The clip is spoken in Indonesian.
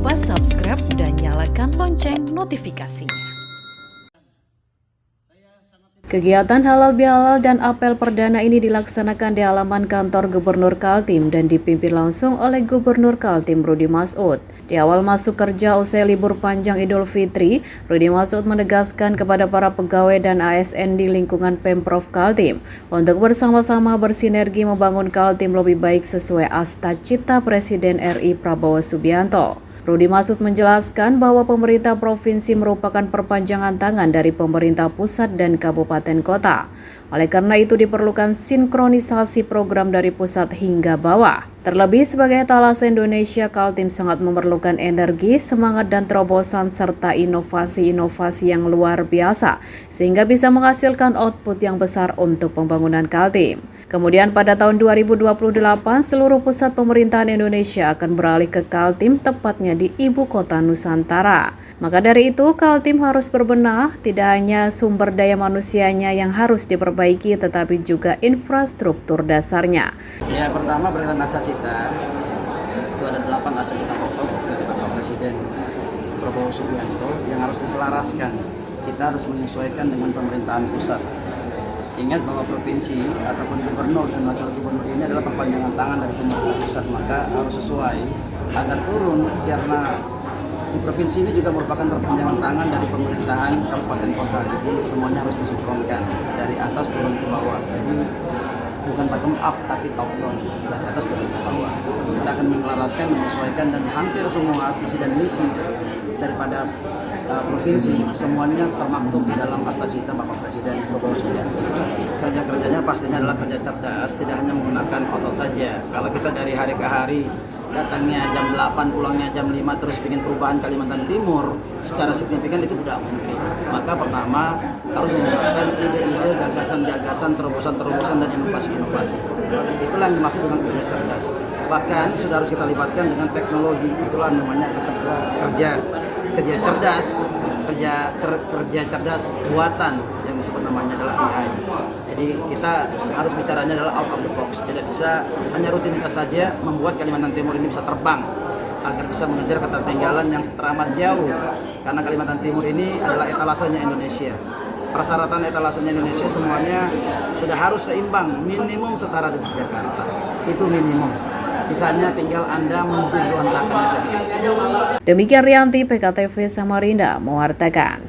lupa subscribe dan nyalakan lonceng notifikasinya. Kegiatan halal bihalal dan apel perdana ini dilaksanakan di halaman kantor Gubernur Kaltim dan dipimpin langsung oleh Gubernur Kaltim Rudy Masud. Di awal masuk kerja usai libur panjang Idul Fitri, Rudy Masud menegaskan kepada para pegawai dan ASN di lingkungan Pemprov Kaltim untuk bersama-sama bersinergi membangun Kaltim lebih baik sesuai cita Presiden RI Prabowo Subianto. Rudy Masud menjelaskan bahwa pemerintah provinsi merupakan perpanjangan tangan dari pemerintah pusat dan kabupaten kota. Oleh karena itu diperlukan sinkronisasi program dari pusat hingga bawah. Terlebih sebagai etalase Indonesia, Kaltim sangat memerlukan energi, semangat dan terobosan serta inovasi-inovasi yang luar biasa sehingga bisa menghasilkan output yang besar untuk pembangunan Kaltim. Kemudian pada tahun 2028 seluruh pusat pemerintahan Indonesia akan beralih ke Kaltim, tepatnya di ibu kota Nusantara. Maka dari itu Kaltim harus berbenah, tidak hanya sumber daya manusianya yang harus diperbaiki tetapi juga infrastruktur dasarnya. Ya, pertama berkaitan cita itu ada 8 cita pokok dari Bapak Presiden Prabowo Subianto yang harus diselaraskan. Kita harus menyesuaikan dengan pemerintahan pusat. Ingat bahwa provinsi ataupun gubernur dan wakil gubernur ini adalah perpanjangan tangan dari pemerintah pusat, maka harus sesuai agar turun, karena di provinsi ini juga merupakan perpanjangan tangan dari pemerintahan kabupaten kota. Jadi semuanya harus disinkronkan dari atas turun ke bawah. Jadi bukan bottom up tapi top down, dari atas turun ke bawah. Kita akan menyelaraskan, menyesuaikan, dan hampir semua visi dan misi daripada provinsi semuanya termaktub di dalam cita Bapak Presiden Prabowo Subianto. Kerja-kerjanya pastinya adalah kerja cerdas, tidak hanya menggunakan otot saja. Kalau kita dari hari ke hari datangnya jam 8, pulangnya jam 5 terus bikin perubahan Kalimantan Timur secara signifikan, itu tidak mungkin. Maka pertama harus menggunakan ide-ide, gagasan-gagasan, terobosan-terobosan dan inovasi-inovasi. Itulah yang dimaksud dengan kerja cerdas. Bahkan sudah harus kita libatkan dengan teknologi. Itulah namanya kerja cerdas, kerja cerdas buatan yang disebut namanya adalah AI. Jadi kita harus bicaranya adalah out of the box. Tidak bisa hanya rutinitas saja membuat Kalimantan Timur ini bisa terbang agar bisa mengejar ketertinggalan yang teramat jauh. Karena Kalimantan Timur ini adalah etalasenya Indonesia. Persyaratan etalasenya Indonesia semuanya sudah harus seimbang, minimum setara dengan Jakarta. Itu minimum. Sisanya tinggal Anda menjunjukkannya saja. Demikian Rianti, PKTV Samarinda mewartakan.